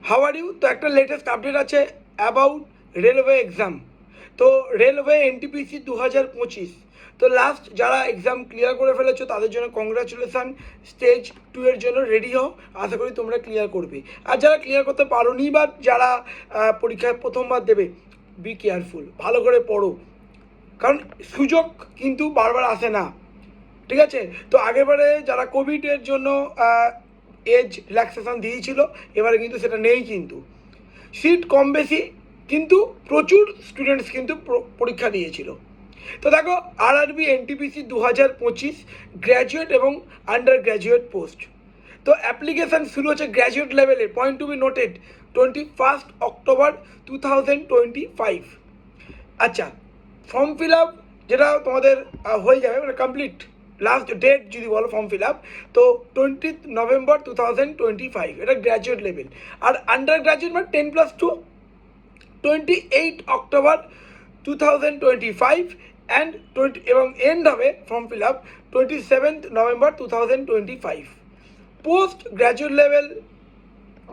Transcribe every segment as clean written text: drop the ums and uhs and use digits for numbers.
How are you? তো একটা latest update আছে অ্যাবাউট রেলওয়ে এক্সাম। তো রেলওয়ে এনটিপিসি 2025, তো লাস্ট যারা এক্সাম ক্লিয়ার করে ফেলেছো তাদের জন্য কংগ্রাচুলেশান। স্টেজ 2 এর জন্য রেডি হও, আশা করি তোমরা ক্লিয়ার করবে। আর যারা ক্লিয়ার করতে পারোনি বা যারা পরীক্ষায় প্রথমবার দেবে, বি কেয়ারফুল, ভালো করে পড়ো, কারণ সুযোগ কিন্তু বারবার আসে না। ঠিক আছে? তো আগেরবারে যারা কোভিডের জন্য এজ রিল্যাক্সেশন দিয়েছিল, এবারে কিন্তু সেটা নেই। কিন্তু সিট কম বেশি, কিন্তু প্রচুর স্টুডেন্টস কিন্তু পরীক্ষা দিয়েছিল। তো দেখো, আরআরবি এনটিপিসি 2025 গ্র্যাজুয়েট এবং আন্ডার গ্র্যাজুয়েট পোস্ট। তো অ্যাপ্লিকেশান শুরু হচ্ছে গ্র্যাজুয়েট লেভেলে, point to be noted, 21 October 2025। আচ্ছা, ফর্ম ফিল আপ যেটা তোমাদের হয়ে যাবে, মানে কমপ্লিট লাস্ট ডেট যদি বলো ফর্ম ফিল আপ, তো 20 নভেম্বর 2025, এটা গ্র্যাজুয়েট লেভেল। আর আন্ডার গ্র্যাজুয়েট মানে 10+2, 28 অক্টোবর 2025 অ্যান্ড 20, এবং এন্ড হবে ফর্ম ফিল আপ 27 নভেম্বর 2025। পোস্ট গ্র্যাজুয়েট লেভেল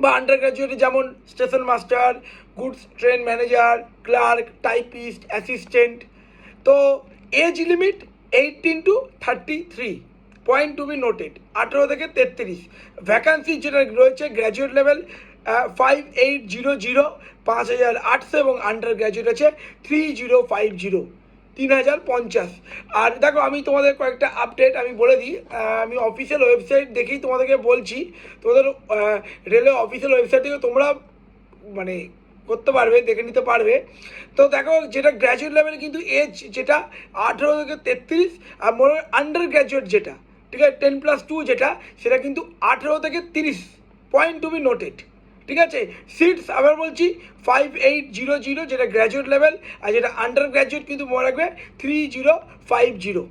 বা আন্ডার গ্র্যাজুয়েটে যেমন station master, goods train manager, clerk, typist, assistant. তো age limit 18 to 33, point to be noted, 18 থেকে 33। ভ্যাকান্সি যেটা রয়েছে গ্র্যাজুয়েট লেভেল 5800, 5800, এবং আন্ডার গ্র্যাজুয়েট আছে 3050, 3050। আর দেখো, আমি তোমাদের কয়েকটা আপডেট আমি বলে দিই। আমি অফিসিয়াল ওয়েবসাইট দেখেই তোমাদেরকে বলছি। তোমাদের রেলওয়ে অফিসিয়াল ওয়েবসাইট থেকে তোমরা মানে করতে পারবে, দেখে নিতে পারবে। তো দেখো, যেটা গ্র্যাজুয়েট লেভেল কিন্তু এজ যেটা 18 থেকে 33, আর মনে আন্ডার গ্র্যাজুয়েট যেটা, ঠিক আছে, 10+2 যেটা, সেটা কিন্তু 18 থেকে 30, পয়েন্ট টু বি নোটেড। ঠিক আছে? সিটস আবার বলছি 5800 যেটা গ্র্যাজুয়েট লেভেল, আর যেটা আন্ডার গ্র্যাজুয়েট কিন্তু মনে রাখবে 3050।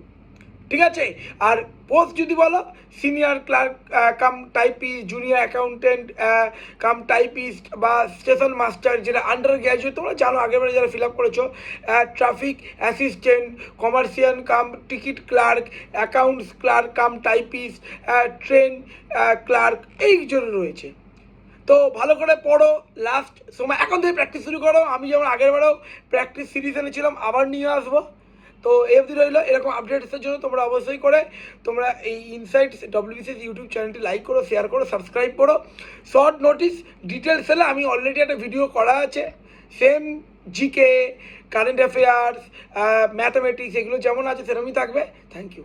ঠিক আছে? আর পোস্ট যদি বলো, senior clerk cum typist, junior accountant cum typist, বা স্টেশন মাস্টার যেটা আন্ডার গ্র্যাজুয়েট, তোমরা জানো আগেরবারে যারা ফিল আপ করেছো, traffic assistant, commercial cum ticket clerk, accounts clerk cum typist, train clerk, এই জন্য রয়েছে। তো ভালো করে পড়ো, লাস্ট সময় এখন থেকে প্র্যাকটিস শুরু করো। আমি যেমন আগেরবারেও প্র্যাকটিস সিরিজ এনেছিলাম, আবার নিয়ে আসবো। তো এফডি রইল, এরকম আপডেটসের জন্য তোমরা অবশ্যই করে তোমরা এই ইনসাইটস ডব্লিউবিসিএস ইউটিউব চ্যানেলটি লাইক করো, শেয়ার করো, সাবস্ক্রাইব করো। শর্ট নোটিস ডিটেলস এলে আমি অলরেডি একটা ভিডিও করা আছে, same GK, current affairs, mathematics, এগুলো যেমন আছে সেরকমই থাকবে। Thank you.